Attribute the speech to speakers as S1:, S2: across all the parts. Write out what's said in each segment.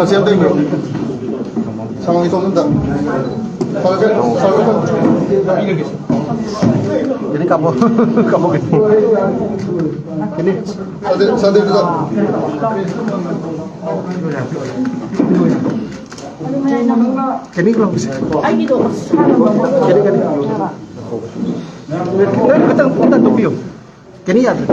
S1: Siapa yang sama itu enggak? Jadi kamu gitu. Ini satu juga. Ini belum bisa. Jadi kan. Kita tuh Kini ya. Apa?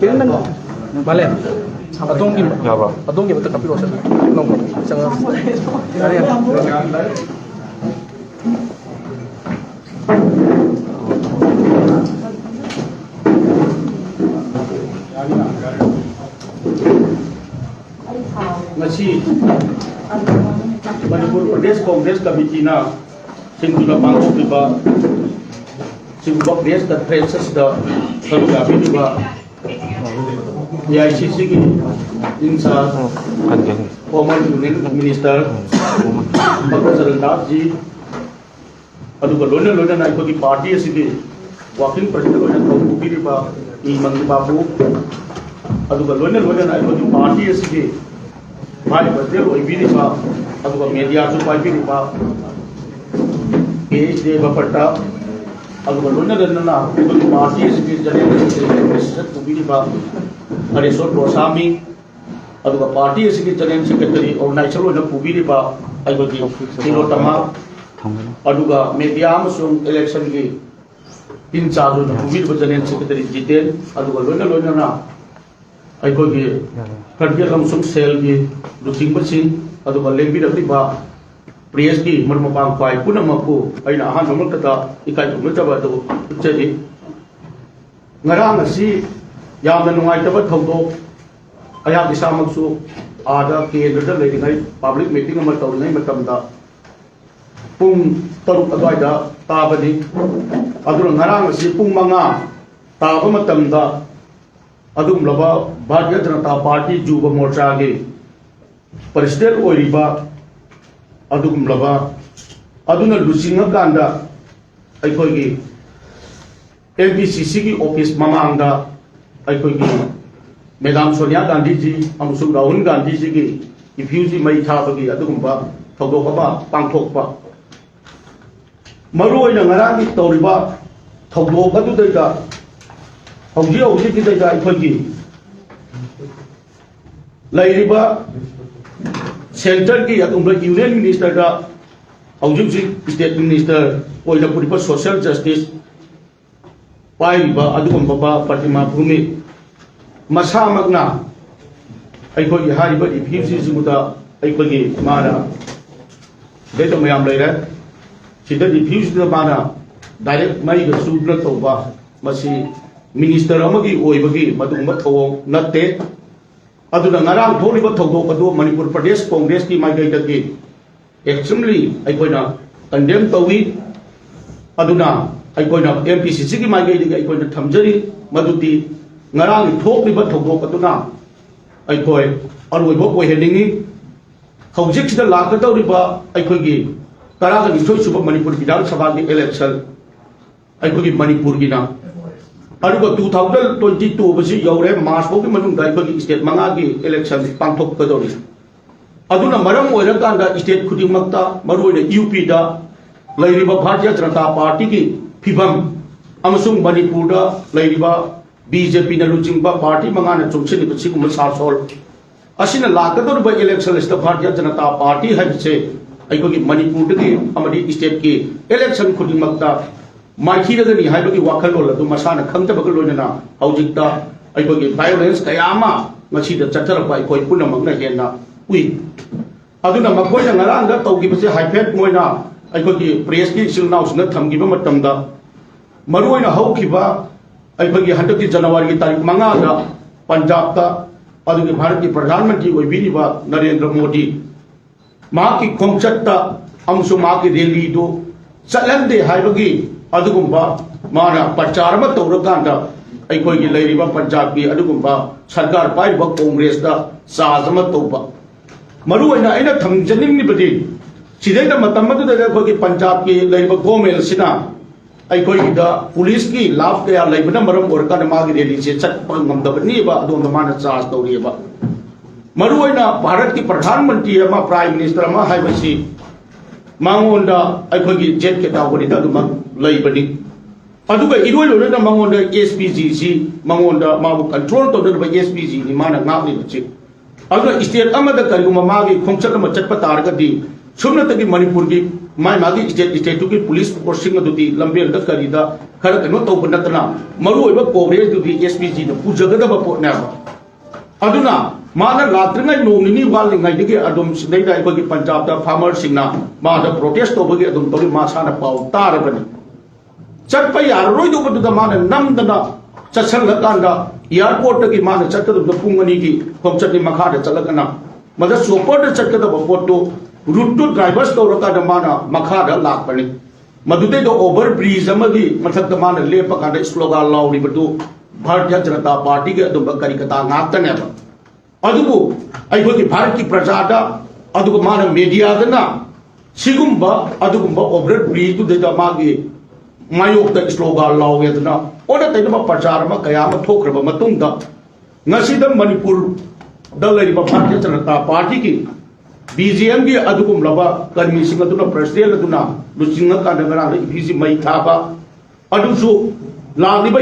S1: Kini nang balik. Atong gim. Apa? Atong gim tak kapiro sa. Nong. Sangat. Ari.
S2: Ngasi Manipur Pradesh Congress Committee na singula pangko diba singula Pradesh the Francis the Sarugabi diba AICC ki insa former Union Minister Dr. Sarandas ji aduga lona na ko ki party asigi working president lona ko kubi diba I Mangi Babu aduga lona na ko ki party asigi Mari betul, ini pak, atau media supaya ini pak, PhD bapak, atau balonnya dan nana, itu parti seperti jadi president ini pak, ada sort bersami, atau parti seperti jadi sekretari organizer itu ini pak, atau di Tilotama, atau media masuk election ini, in charge itu jadi sekretari Jiten, atau balonnya nana. Aiko ki karbiya lamsung sel ki ruting basi adu baleng bi dakli ba priyas ki marma pang pai puna mapu aina ahan nomor kata ikai tu mutaba tu jadi ngarang si yamna nungai tabat thongdo aya bisa maksu ada kendra le dingai public meeting ma taw ngai matam da pung taruk adai da tabani adu ngarang si pung manga taba matam da adum laba Bharatiya Janata Party Juba Morcha ge president oiriba adum laba aduna lusinga kanda aikoi ge MPCC ki office mamangda aikoi ge Madam Sonia Gandhi ji amusung Rahul Gandhi ji ge ifuse mai thabagi adugumba thogdok ba pangthokpa maroi na ngarang ki toriba thogdok adu daida hौजी की दायदा अखोगी लाइरिबा centre की union minister का हौजी state minister ओइना पुरिबा social justice पाइबा अदुगुम्बा प्रतिमा भूमि मसामगना अखोगी हारिबा इफ्यूसी जिमुदा अखोगी माना देतो मयाम लेरे सिदा इफ्यूसी माना direct Maiga सुब्र तोबा मसी Minister amagi oibagi madungba thawong natte aduna ngarang tholiba thawdok adu Manipur Pradesh Congress ki maigai dagi extremely aikoina condemn tawi aduna aikoina MPCC ki maigai dagi aikoina thamjari maduti ngarang thokliba thawdok aduna aikoi aroiba oiheningi hojik sida lakadawriba aikoigi taraga ni suba Manipur Vidhan Sabha ki election aikoigi Manipur gina Aduga 2022 basi yaure March bogi manung dai bagi state manga gi election pangthok kadori aduna maram oira kanda state khudimakta maroine UP da lairiba Bharatiya Janata Party ki phibam amasung Manipur da lairiba BJP na luchingba party manga na chungchini basi kum sarsol asina lakador ba election list Bharatiya Janata Party haise aikogi Manipur ki amadi state ki election khudimakta Maiki da ni haiba ki wakalo la tu masana khangta bakal loina na haujikta aiba ki violence kayama ngasi da chathara pai koi puna magna henna ui aduna makoi na ngarang da tau gi base haifet moina aiko gi press ki sil naus na tham gi ba matam da maroi na hau ki ba aiko gi hatak ki January ki tarik manga da Punjab da adu gi Bharat ki Pradhan Mantri oi bi ba Narendra Modi ma ki khongchat da amsu ma ki rally do chatlande haibagi adugumba mana prachar ma tawrakan da aiko gi leiriba Punjab ki adugumba sarkar pai ba Congress da saazama tawba maru aina aina thamjaning ni badi sidai da matam ma da aiko gi Punjab ki leiriba gomel sina aiko gi da police ki laf kaya leibana maram orkan ma gi rally se chat pa ngam da ni ba adom mana charge tawri ba maru aina Bharat ki Pradhan Mantri ma Prime Minister ma haibasi mangonda aiko gi jet ke da wori da ma leibani aduga iroi lo na mangonda SPG mangonda mabu control to da SPG ni mana ngak ni chi aduga state amada kariguma magi khongchat ma chatpa targa di sumna tagi Manipur gi mai magi state to ki police forcing adu di lambel da karida khara kano to banatna maru oiba coverage du di SPG da pujaga da ba na aduna mana latringai nonini wal ngai dige adum sidai da ko gi Punjab da farmer singna ma da protest to bagi adum to ma sana pau tar bani chat pa yar roi do badu da mana nam da chachal la kan da airport ki mana chat da pungani ki khomchat ni makha da chalakana mada super da chat da bapot to route to drivers to raka da mana makha da lak pani madute do over bridge amagi mathak da mana lepa ka da slogan lauri badu Bharatiya Janata Party ke adum kari kata ngak ta ne ba adugu aiko ki Bharat ki praja da adugu mana media da na sigumba adugumba over bridge to da magi mayok da slogan lawe da oda tai ma prachar ma kaya ma thokraba matung da ngasi da Manipur da lari ba Bharatiya Janata Party ki BJM ki adugum laba karmi singa tuna president tuna lusinga ka da ngara bisi mai tha ba adu so लालिबा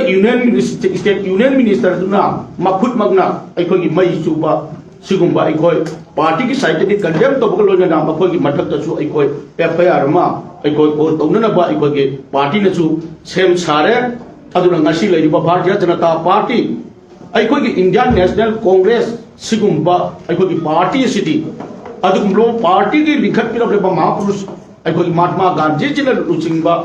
S2: state union minister दुना मखुद मगना अखोगी मई सुबा सिगुम्बा अखोय party की साइड दी कंडेम तो बगलो ना मखोगी मठक तसु अखोय एफआईआर मा अखोय को तौनना बा अखोगी पार्टी नसु सेम सारे अदुना ngasi लैरिबा भारतीय जनता पार्टी अखोगी इंडियन नेशनल कांग्रेस सिगुम्बा अखोगी पार्टी सिटी अदुगुमलो पार्टी की लिखत पिरबा महापुरुष अखोगी महात्मा गांधी जिना लुचिंगबा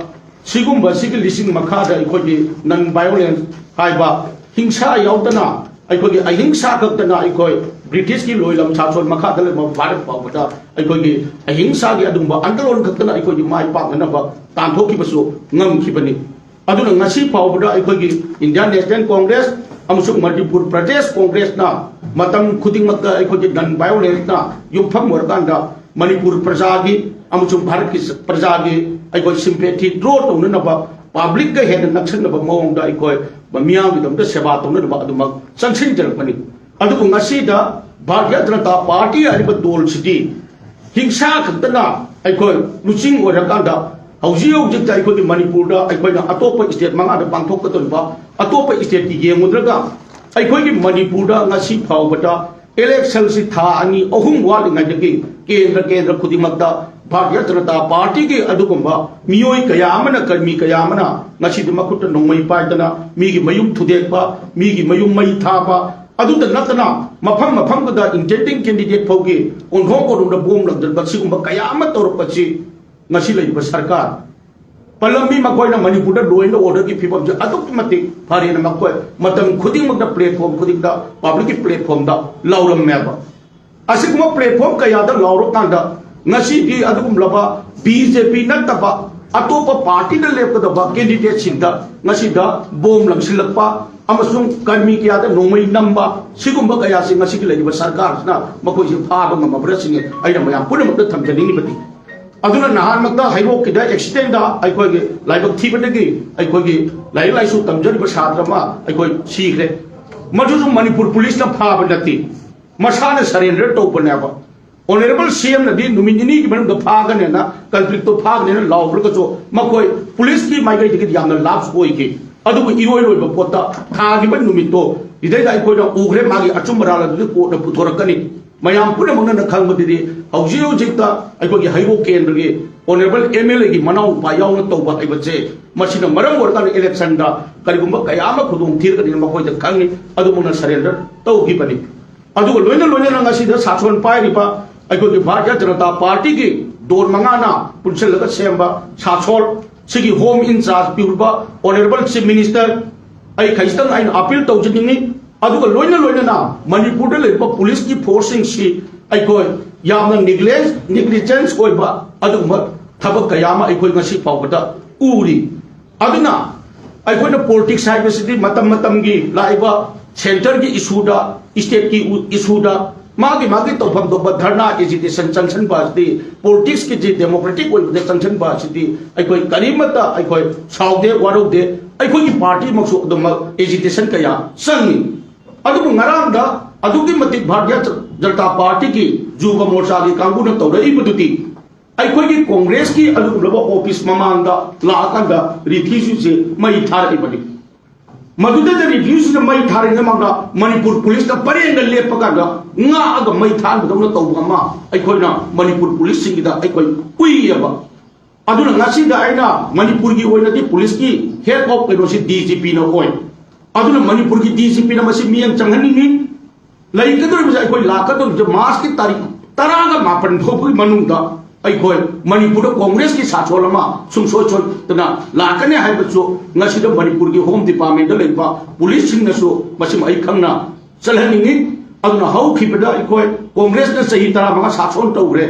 S2: sigumba sigi lising makha da aikogi non violence haiba hingsa yaudana aikogi ahingsa kaktana aikoi British ki loilam chachon makha da ma Bharat pawda aikogi ahingsa gi adumba andalon kaktana aikogi mai pakna ba tanthoki basu ngam khibani aduna ngasi pawda aikogi Indian National Congress amusuk Manipur Pradesh Congress na matam khuding makka aikogi non violence na yumpham warkanda Manipur praja gi amusuk Bharat ki praja gi अखोई sympathy draw तौनब public का हेन नक्सनब मौंग अखोई मियाम सेवा तौनब चंसिंजरपनी भारतीय Janata party दल से हिंसा खतना अखोई लुचिंग हौजी मणिपुर अतोप स्टेट मंगा पांथोकब अतोप स्टेट की येंगुद्रगा अखोई मणिपुर फाउबद इलेक्शन से था अनी अहुम वाली केंद्र खुदिमक्ता Bharatiya Janata Party ki adugumba miyoi kayamana karmi kayamana ngasi de makutta nongmai paidana migi mayum thudekpa migi mayum mai thapa adu ta natana mafam da intending candidate phogi onhong ko da bom lag da sigumba kayama torpachi ngasi lai ba sarkar palami makoi na Manipur da law and order ki phibam je aduk mati phari na makoi matam khuding mak da platform khuding da public platform da lauram meba asiguma platform kaya da lauro tanda ngasi di adugum laba BJP nataba atopa party da lepkadaba candidate sinda ngasi da bom lam silakpa amasung karmi kya da nomai namba sigumba kaya sing ngasi ki lagi sarkar na makoi si phaba mamabra singe aina mayam punam da thamjani ni bati aduna nahan makta hairo ki da accident da aikoi ge laibak thibadagi aikoi ge lai lai su tamjani ba sadrama aikoi sikre maju Manipur police na phaba dati masana surrender to panaba Honorable CM nadi numini ki banam da phagan na conflict to phag ne law bro ko makoi police ki mai gai dikit yamna labs koi ki adu iroi roi ba pota thagi ban numit to idai dai koi da ugre magi achumra la du ko da putorakani mayam puna mangna na khang madi hauji hauji ta ai ko gi hairo kendra gi Honorable MLA ki manau pa yaw na to ba ai bache masina maram wor kan election da karigumba kayama khudum thir ka din makoi da khang ni adu mona surrender to gi bani adu loina na ngasi da sachon pai ri pa अखोई भारतीय Janata party की दोर मंगाना पुनसल सेम सासोल सिगी home incharge पिउबा ऑनरेबल चीफ मिनिस्टर आई खैस्तंग आई अपील तौजनिंगी अदुगा लोइना लोइना मणिपुर दे पुलिस की फोर्सिंग सी अखोई यामना निग्लिजेंस होइबा अदुगुम थबक कयामा अखोई ngasi फावबदा उरी अदुना अखोइना पॉलिटिक्स हाइबसिदी मतम मतम की लाइबा सेंटर की इशूदा स्टेट की इशूदा मागी तौफम दोब धरना एजिटेशन चंगसन बासदी पॉलिटिक्स की जी डेमोक्रेटिक ओइबदे चंगसन बासदी अखोई करीमता अखोई साउदे वारोदे अखोई की पार्टी मक्सु अदुम एजिटेशन कया संगी अदुबु ngaraangda अदुगी मतिक भारतीय जनता पार्टी की जुब मोर्चा की कांगुना तौरइबदुदी अखोई की कांग्रेस की अदुगुलबा ऑफिस ममांगदा लाकांदा रिफ्यूजी से मई थारइबदी मधुदे रिफ्यूजी से मई थारने मांगा मणिपुर पुलिस का परेंग लेपकागा nga मई थारबदौना तौबमा अखोइना मणिपुर पुलिस सिंगिदा अखोई कुइयबा अदुना ngasiदा आइना मणिपुर की ओइनादि पुलिस की हेड ऑफ केनोसी डीजीपी ना ओइ अदुना मणिपुर की डीजीपी ना मसी मियंग चंगहनिनि लैकदोर अखोई लाकदोर मार्च की तारीख 10 मापन थोपगी मनुंगदा अखोई मणिपुर कांग्रेस की सासोलमा सुमसोचोना लाकने हाइबचो ngasiदा मणिपुर की होम डिपार्टमेंट लेबा पुलिस सिंगनसो मसिम आई खंगना चलहनिंगी अदुना हौखिबदा अखोई कांग्रेस ना सही तरह सासोन तौरे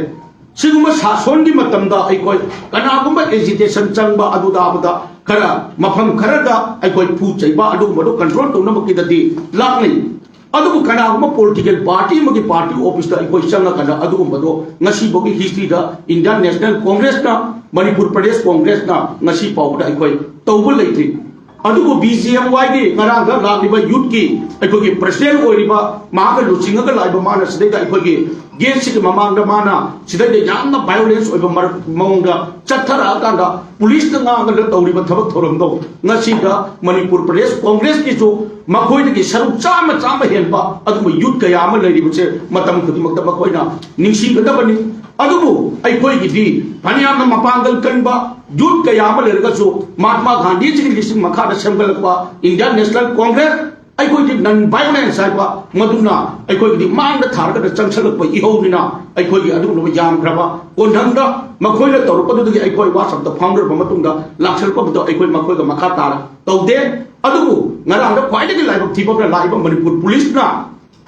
S2: सिगुम सासोन की मतमदा अखोई कनागुम एजिटेशन चंगबा अदुदाबदा खरा मफम खरदा अखोई फू चैबा अदुगुमदो कंट्रोल तौनमकिददी लाकनै अदुगु कनागुम पॉलिटिकल पार्टी मगी पार्टी ऑफिस दा अखोई चंगकना अदुगुमदो ngasi bogi history da Indian National Congress ना मणिपुर प्रदेश कांग्रेस ना ngasi पावदा अखोई तौबु लेथि अदुगु बीजेएमवाई की ngaraga लालिबा यूथ की अखोई प्रेसिडेंट ओइरिबा मागा लुचिंगगा लाइबा माना सिदैदा अखोई गेट सिक ममांगदा माना सिदैदा यामना वायलेंस ओइबा मौंगदा चथरा कांदा पुलिस ना nganga तौरिबा थबक थोरमदो ngasiदा मणिपुर प्रदेश कांग्रेस की जो मखोइद की सरुक चाम चाम हेनबा अदुगु यूथ कया अमा लैरिबसे मतम खुदिमकदा मखोइना निंगसिंगदबनी अदुबु अखोई की दी फनियाम मपांगल कनबा यूथ कया अमा लैरगसु महात्मा गांधी जी की लिसिंग मखादा सेमगलकबा इंडियन नेशनल कांग्रेस अखोई नन वायलेंस हाइबा मदुना अखोई मांग थारगद चंगसलप इहौनिना अखोई अदुगुन यामख्रबा कोनथंगदा मखोइला तौरपदुदगी अखोई वाट्सएप फाउंडर बमतुंगा लाक्सलपबदो अखोई मखोइगा मखा तार तौदे अदुगु ngaraangda ख्वाइदगी लाइबक थिबबा लाइबा मणिपुर पुलिस ना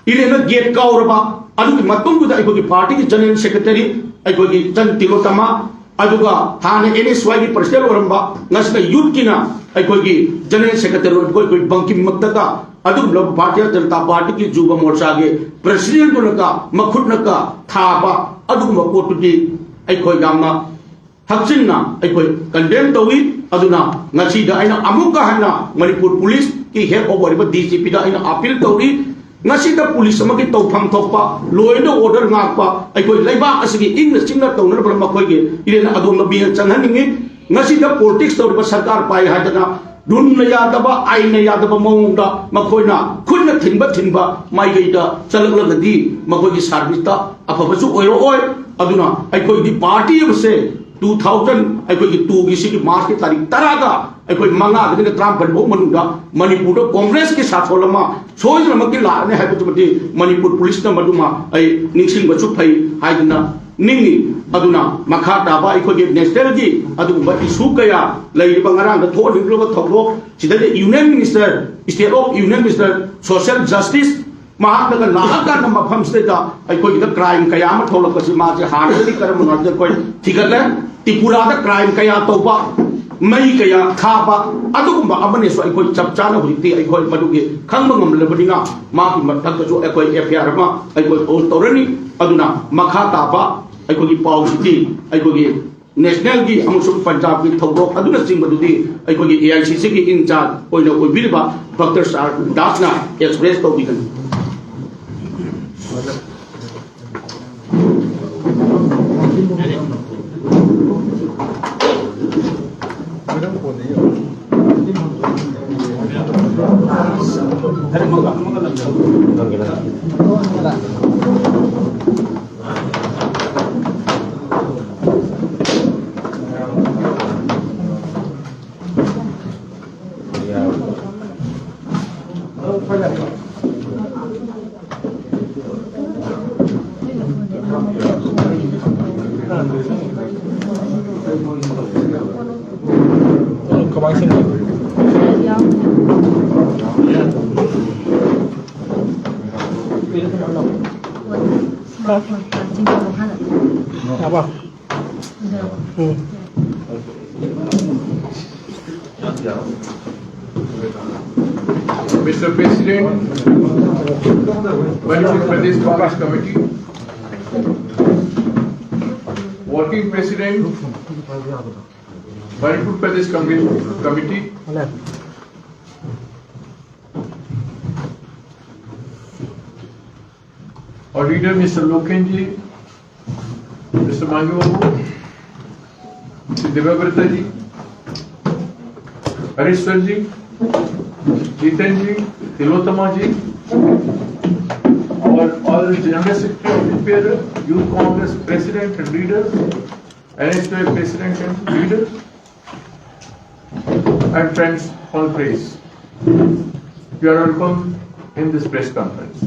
S2: इलेना गेट काउरबा अदुगि मतुंगुदा अखोई पार्टी की जनरल सेक्रेटरी अखोई चन तिलोतमा अदुगा थाने एनएसवाई की प्रेसिडेंट ओरंबा ngasiga यूथ किना अखोई जनरल सेक्रेटरी अखोई बंकिम मक्तका अदुगु भारतीय जनता पार्टी की जुब मोर्चा के प्रेसिडेंट उनका मखुटनका थाबा अदुगु पोटुदी अखोई गामना हक्सिना अखोई कंडेम तौई अदुना ngasiदा आइना अमुका हना मणिपुर पुलिस की हेड ऑफ ओरिबा डीजीपी दा आइना अपील तौरी ngasiदा पुलिस अमगी तौफम थोपा लॉ एंड ऑर्डर ngakpa अखोई लेबा असगी इंग चिंगना तौनर बल मखोई इरेना अदोम बियन चंगहनिंगी ngasiदा पॉलिटिक्स तौरबा सरकार पाई हादना दुन यादबा आइन यादबा मौंगदा मखोइना खुन्न थिनबा माइगैदा चलगलगदी मखोई सर्विसता अफबसु ओइरो ओइ अदुना अखोई दी पार्टी बसे 2000 अखोई 2 की सिगी मार्च की तारीख 10 का अखोई मंगा दने त्राम बनबो मनुदा मणिपुर कांग्रेस के साथोलमा सोइजमकी लाने हाइबजुमति मणिपुर पुलिस ना मदुमा आई निंगसिंग बचु फै हाइदना निंगी अदुना मखा ताबा अखोई नेशनल की अदुबा इशू कया लैरिबा ngaraang दा थोनिंगलोबा थोलो सिदा union minister state of union minister social justice Mahatma लाका मफम से अखोई क्राइम कया थोलकसी मासे हानदी करम नर्ज कोई थिगले त्रिपुरा क्राइम कया तौबा मई कया थाबा अदुगुम्बा अमने सो अखोई चप चाना हुरिती अखोई मदुगे खंग ngमलबदिना माकी मथकजो अखोई एफआईआर मा अखोई होल तौरनी अदुना मखा ताबा अखोई पाउ सिटी अखोई नेशनल की अमुसु पंजाब की थौरोक अदुना सिंगबदुदी अखोई एआईसीसी की इंचार्ज ओइना ओइबिरबा डॉक्टर सार Dasna express तौबिगन
S1: Washing. Apa?
S3: Mr. President, Manipur Pradesh Congress Committee, Working President, Manipur Pradesh Committee, our leader Mr. Lokenji, Mr. Manju Babu, Mr. Devabrata ji, Harishwar ji, Jitan ji, Tilotama ji, all the General Secretary of the Youth Congress President and leaders, NSPA President and leaders, and friends all praise. You are welcome in this press conference.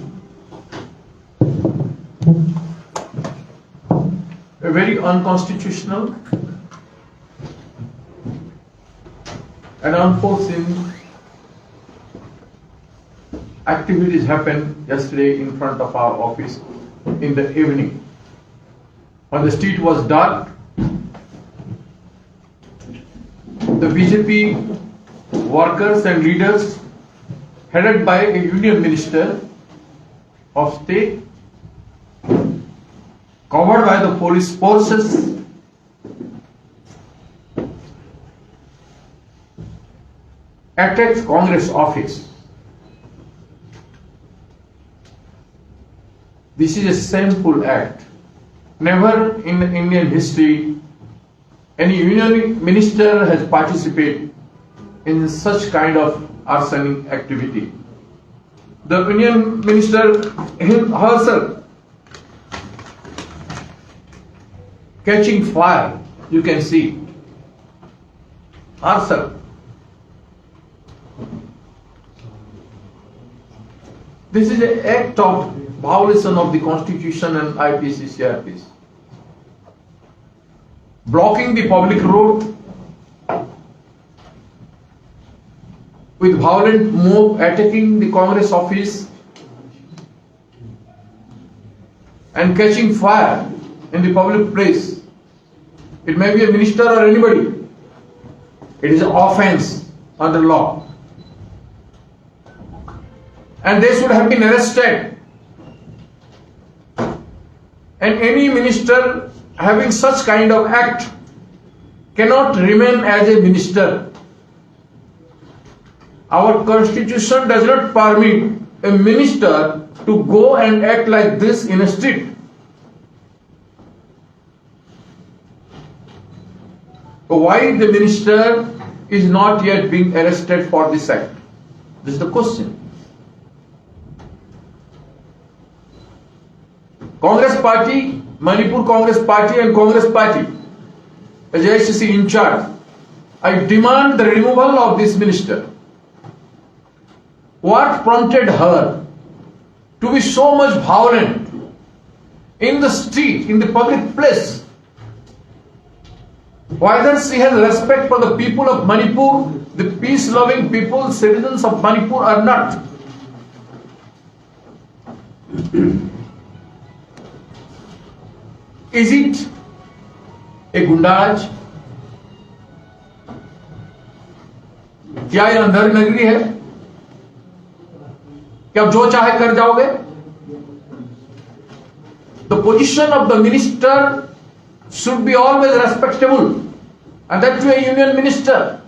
S3: A very unconstitutional and unforeseen activities happened yesterday in front of our office in the evening. When the street was dark, the BJP workers and leaders headed by a union minister of state, covered by the police forces, attacked Congress office. This is a shameful act. Never in Indian history any union minister has participated in such kind of arson activity. The union minister herself catching fire, you can see herself. This is an act of violation of the Constitution and IPC CRPC. Blocking the public road with violent mob attacking the Congress office and catching fire in the public place. It may be a minister or anybody. It is an offense under law. And they should have been arrested. And any minister having such kind of act cannot remain as a minister. Our constitution does not permit a minister to go and act like this in a street. Why the minister is not yet being arrested for this act? This is the question. Congress Party, Manipur Congress Party and Congress Party, as AICC in charge, I demand the removal of this minister. What prompted her to be so much violent in the street, in the public place? Whether she has respect for the people of Manipur, the peace-loving people, citizens of Manipur or not? Is it a goonda raj? क्या ये अंधेरी नगरी है कि आप जो चाहे कर जाओगे? The position of the minister should be always respectable, and that to a union minister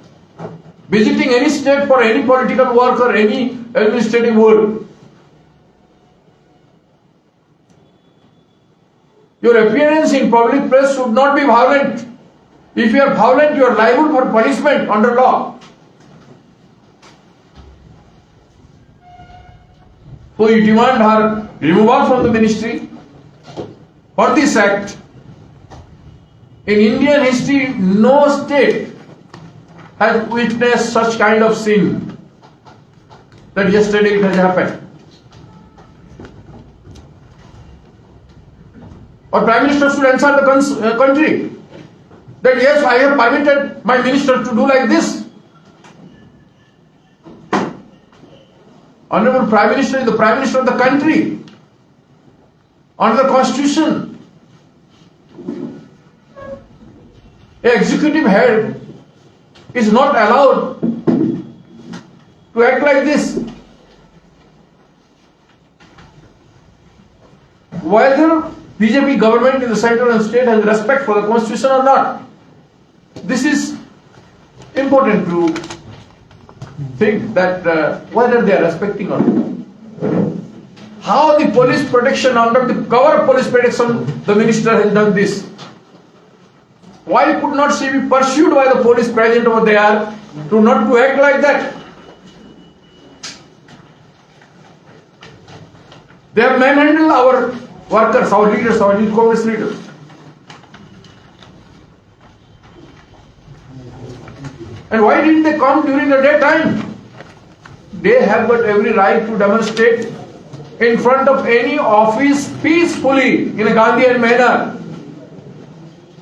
S3: visiting any state for any political work or any administrative work. Your appearance in public place should not be violent. If you are violent, you are liable for punishment under law. So you demand her removal from the ministry for this act. In Indian history, no state has witnessed such kind of sin that yesterday it has happened. Or Prime Minister should answer the country that yes, I have permitted my minister to do like this. Honorable Prime Minister is the Prime Minister of the country under the Constitution. An executive head is not allowed to act like this. Whether BJP government in the central and state has respect for the Constitution or not, this is important to think that whether they are respecting or not. How the police protection, under the cover of police protection, the minister has done this. Why could not she be pursued by the police present over there to not to act like that? They have manhandled our workers, our leaders, our youth Congress leaders. And why didn't they come during the daytime? They have got every right to demonstrate in front of any office peacefully in a Gandhian manner.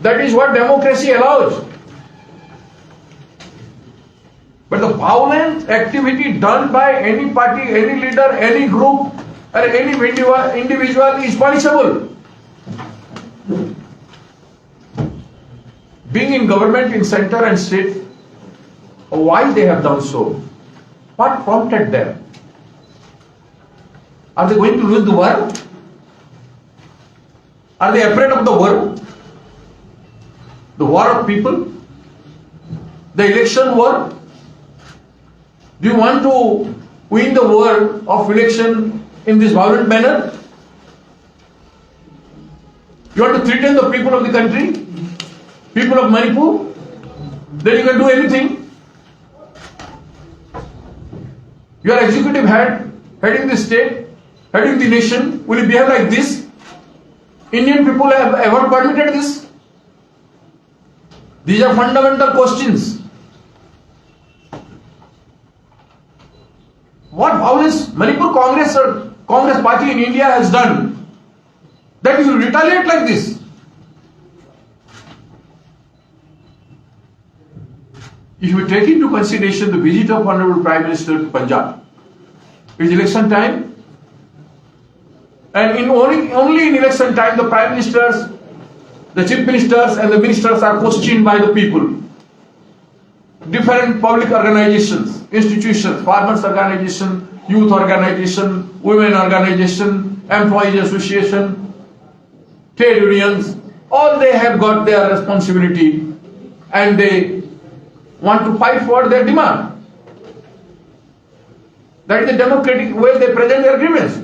S3: That is what democracy allows. But the violent activity done by any party, any leader, any group, or any individual is punishable. Being in government in center and state, why they have done so? What prompted them? Are they going to lose the war? Are they afraid of the war? The war of people? The election war? Do you want to win the war of election in this violent manner? You want to threaten the people of the country? People of Manipur? Then you can do anything. You are executive head, heading the state, heading the nation. Will you behave like this? Indian people have ever permitted this? These are fundamental questions. What violence Manipur Congress or Congress party in India has done that you retaliate like this? If you take into consideration the visit of Honorable Prime Minister to Punjab, it is election time, and only in election time the Prime Ministers, the Chief Ministers and the Ministers are questioned by the people. Different public organizations, institutions, farmers organization, youth organization, women organization, employees association, trade unions, all they have got their responsibility and they want to fight for their demand. That is the democratic way they present their grievance.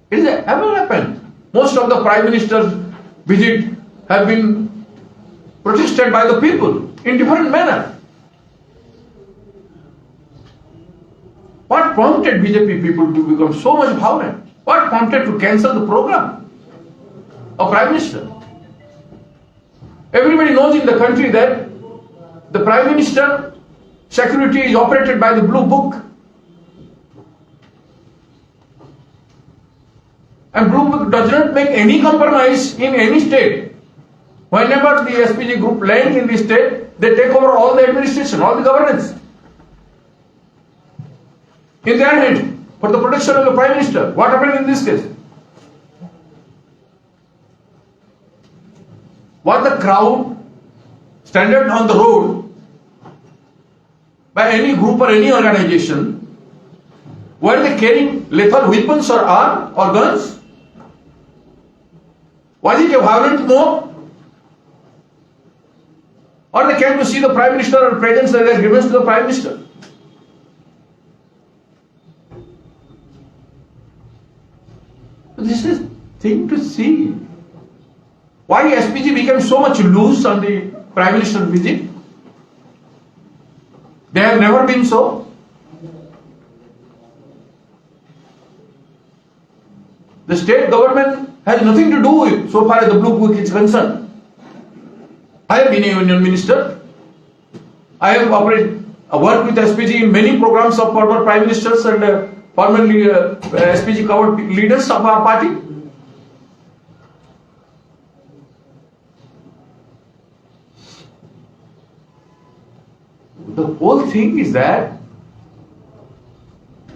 S3: It is ever happened. Most of the Prime Minister's visit have been protested by the people in different manner. What prompted BJP people to become so much violent? What prompted to cancel the program of Prime Minister? Everybody knows in the country that the Prime Minister security is operated by the Blue Book. And Blue Book does not make any compromise in any state. Whenever the SPG group lands in the state, they take over all the administration, all the governance in their hands for the protection of the Prime Minister. What happened in this case? Was the crowd standard on the road by any group or any organization, were they carrying lethal weapons or arms or guns? Was it a violent mob? Or they came to see the Prime Minister or present their grievance to the Prime Minister? This is thing to see. Why SPG became so much loose on the Prime Minister's visit? They have never been so. The state government has nothing to do with so far as the Blue Book is concerned. I have been a union minister. I have worked with SPG in many programs of former Prime Ministers and formerly SPG covered leaders of our party. The whole thing is that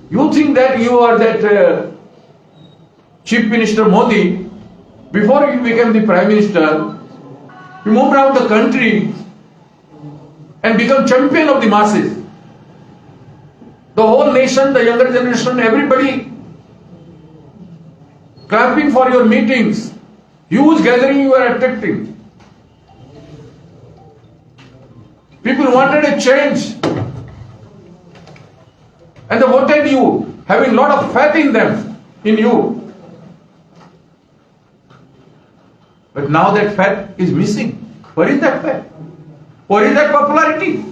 S3: You think that you are that Chief Minister Modi, before you became the Prime Minister, you moved around the country and become champion of the masses. The whole nation, the younger generation, everybody clapping for your meetings, huge gathering you are attracting. People wanted a change and they voted you, having a lot of faith in them, in you. But now that faith is missing. Where is that faith? Where is that popularity?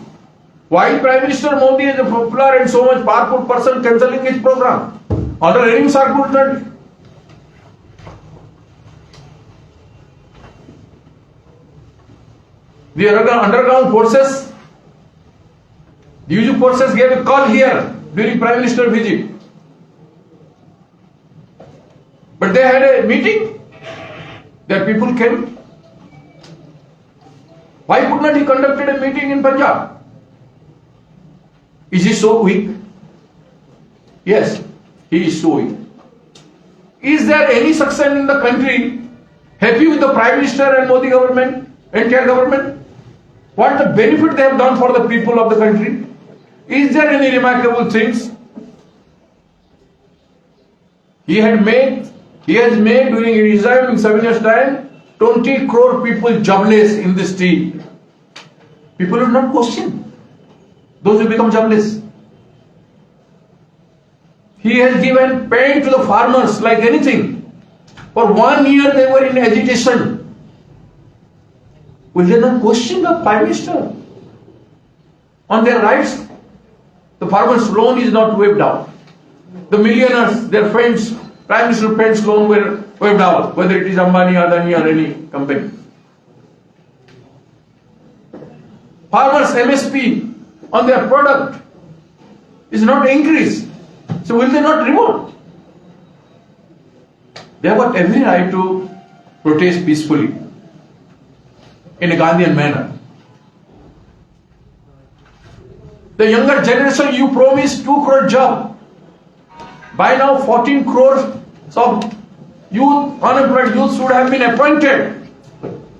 S3: Why Prime Minister Modi is a popular and so much powerful person cancelling his program? Other earnings are good. The underground forces, the UG forces gave a call here during Prime Minister visit. But they had a meeting. Their people came. Why could not he conducted a meeting in Punjab? Is he so weak? Yes, he is so weak. Is there any section in the country happy with the Prime Minister and Modi government, entire government? What the benefit they have done for the people of the country? Is there any remarkable things? He has made during his time in 7 years' time 20 crore people jobless in the street. People will not question those who become jobless. He has given pain to the farmers like anything. For 1 year they were in agitation. Will they not question the Prime Minister on their rights? The farmers' loan is not waived out. The millionaires, their friends, Prime Minister friends' loan were waived out, whether it is Ambani, Adani or any company. Farmers' MSP on their product is not increased. So will they not revolt? They have got every right to protest peacefully in a Gandhian manner. The younger generation, you promised 2 crore job. By now 14 crores of youth, unemployed youth should have been appointed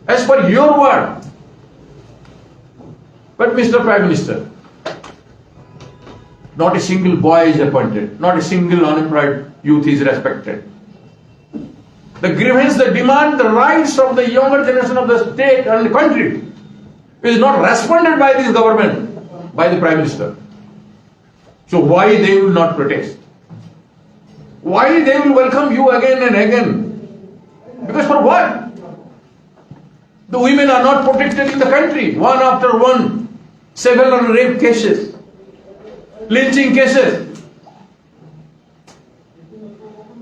S3: as per your word. But Mr. Prime Minister, not a single boy is appointed, not a single unemployed youth is respected. The grievance, the demand, the rights of the younger generation of the state and the country is not responded by this government, by the Prime Minister. So why they will not protest? Why they will welcome you again and again? Because for what? The women are not protected in the country, one after one. Several rape cases, lynching cases.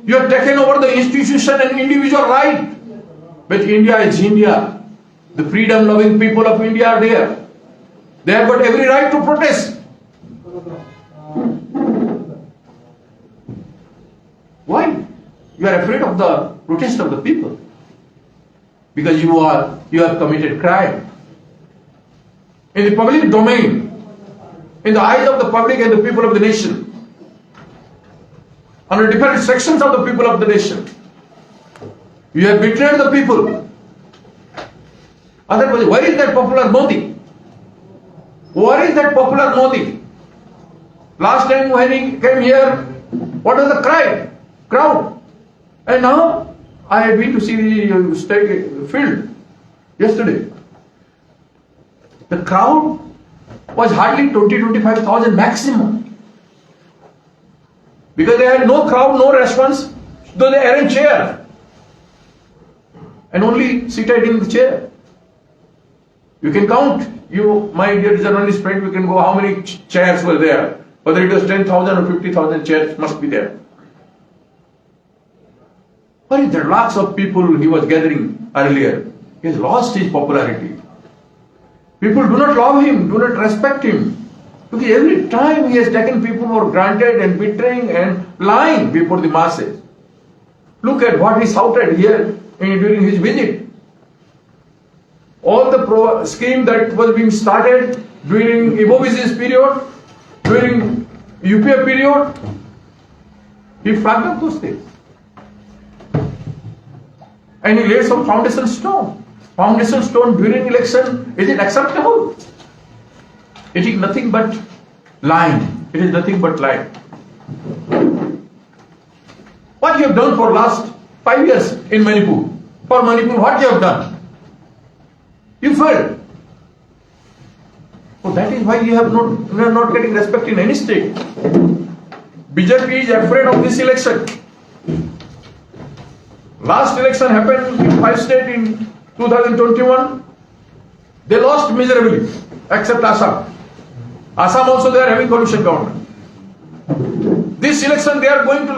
S3: You have taken over the institution and individual right. But India is India. The freedom-loving people of India are there. They have got every right to protest. Why? You are afraid of the protest of the people. Because you have committed crime. In the public domain, in the eyes of the public and the people of the nation, under different sections of the people of the nation, you have betrayed the people. Otherwise, where is that popular Modi? Where is that popular Modi? Last time when he came here, what was the crowd? And now, I have been to see the state field yesterday. The crowd was hardly 20-25,000 maximum. Because they had no crowd, no response, though they arranged chair. And only seated in the chair. You can count, you, my dear journalist friend, you can go how many chairs were there. Whether it was 10,000 or 50,000 chairs must be there. But there are lots of people he was gathering earlier. He has lost his popularity. People do not love him, do not respect him. Because every time he has taken people for granted and betraying and lying before the masses. Look at what he shouted here during his visit. All the scheme that was being started during Ibovis's period, during UPA period, He flagged up those things. And he laid some foundation stone. Foundation stone during election, is it acceptable? It is nothing but lying. It is nothing but lying. What you have done for last 5 years in Manipur? For Manipur, what you have done? You failed. So that is why you are not getting respect in any state. BJP is afraid of this election. Last election happened in 5 states in 2021. They lost miserably, except Assam. Assam also they are having coalition government. This election they are going to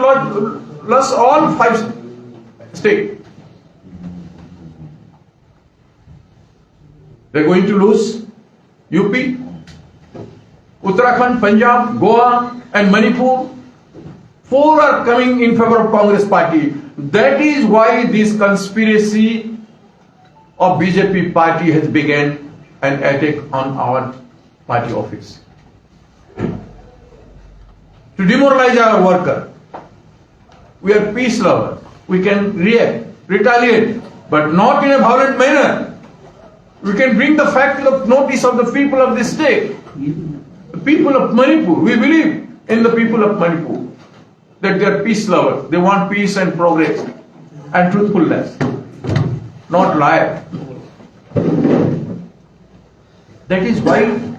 S3: lose all 5 states. They are going to lose UP, Uttarakhand, Punjab, Goa and Manipur. 4 are coming in favor of Congress party. That is why this conspiracy of BJP party has begun an attack on our party office. To demoralize our worker. We are peace lovers. We can react, retaliate, but not in a violent manner. We can bring the fact to the notice of the people of this state. The people of Manipur. We believe in the people of Manipur. That they are peace lovers. They want peace and progress and truthfulness. Not lie. That is why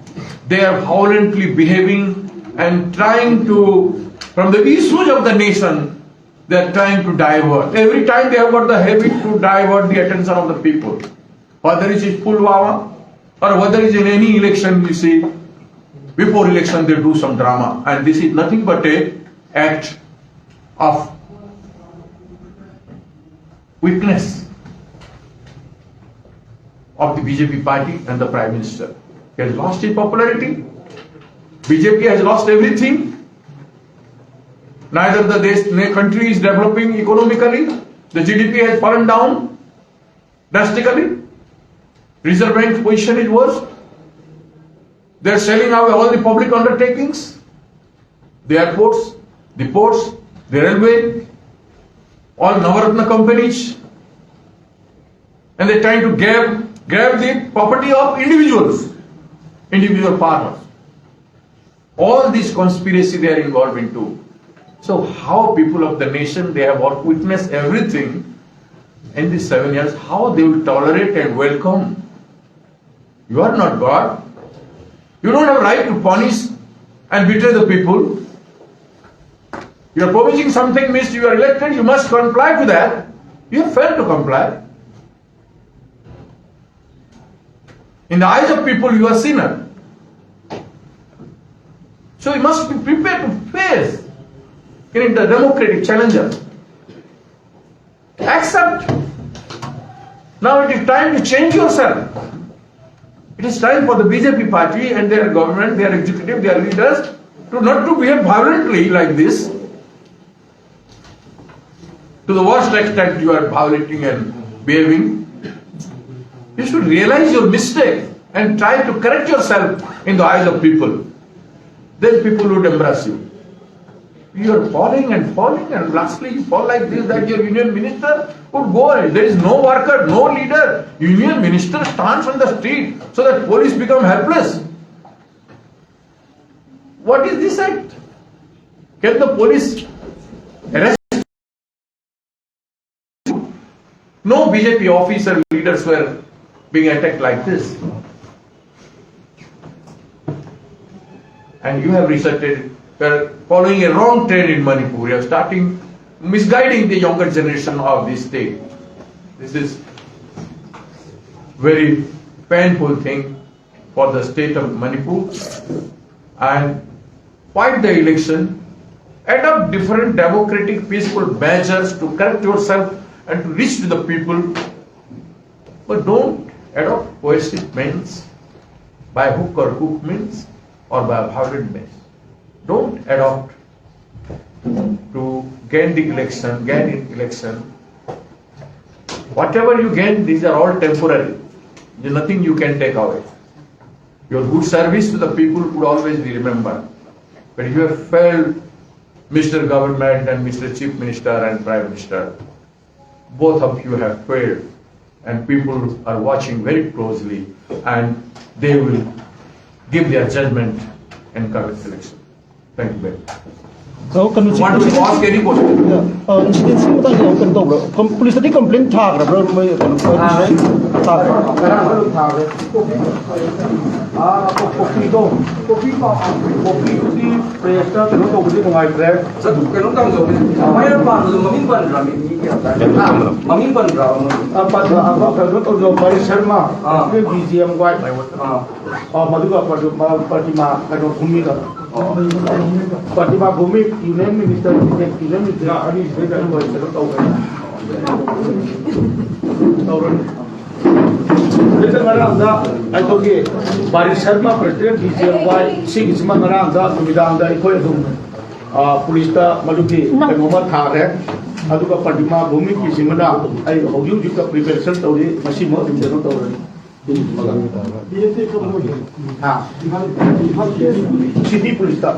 S3: they are violently behaving and trying to, from the issues of the nation, they are trying to divert. Every time they have got the habit to divert the attention of the people. Whether it is Pulwama or whether it is in any election, you see, before election they do some drama. And this is nothing but an act of weakness of the BJP party and the Prime Minister. He has lost his popularity. BJP has lost everything. Neither the country is developing economically. The GDP has fallen down drastically. Reserve Bank position is worse. They are selling away all the public undertakings, the airports, the ports, the railway, all Navaratna companies, and they are trying to grab the property of individual farmers. All this conspiracy they are involved into. So how people of the nation, they have witnessed everything in these 7 years, how they will tolerate and welcome. You are not God. You don't have right to punish and betray the people. You are promising something, means you are elected, you must comply to that. You have failed to comply. In the eyes of people, you are sinner. So you must be prepared to face in the democratic challenger. Accept. Now it is time to change yourself. It is time for the BJP party and their government, their executive, their leaders to not to behave violently like this. To the worst extent you are violating and behaving. You should realize your mistake and try to correct yourself in the eyes of people. Then people would embrace you. You are falling and lastly you fall like this, that your union minister would go away. There is no worker, no leader. Union minister stands on the street so that police become helpless. What is this act? Can the police arrest? No BJP officer leaders were being attacked like this. And you have resorted, you are following a wrong trend in Manipur. You are starting misguiding the younger generation of this state. This is very painful thing for the state of Manipur. And fight the election, adopt different democratic peaceful measures to correct yourself and to reach to the people. But don't adopt coercive means by hook or crook means or by violent means. Don't adopt to gain in election. Whatever you gain, these are all temporary. There is nothing you can take away. Your good service to the people would always be remembered. But you have failed Mr. Government and Mr. Chief Minister and Prime Minister, both of you have failed, and people are watching very closely, and they will give their judgment in current election. Thank you very much.
S4: So can you
S3: Want to ask any question?
S4: incident sing ta yo kan to bro police ti complaint tha gra bro mai kan tha
S2: kopi to kopi di presta teno to budi ngai pre
S1: sa cái nó đang rồi mấy nó bàn rồi mà mình bàn rồi mình nghĩ kiểu mà mình bàn rồi
S2: apa apa to jo bari sharma ke bgm wai maduga patima kado bhumi ka patima bhumi union minister ani bega ko sero to ga tauran Kita ngarang da, ayo ke Bari Sharma President BJY sing isma ngarang da Bidang da iko yadum police da maluki pengoma thare, aduga Padima Bhumi ki simana ayo hoju jika preparation tauri masih mau dimana tauri. City police da.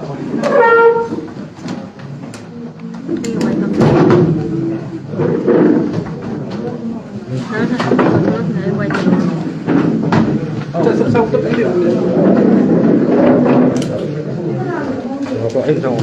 S1: sao cấp cái điều
S4: Có anh đâu.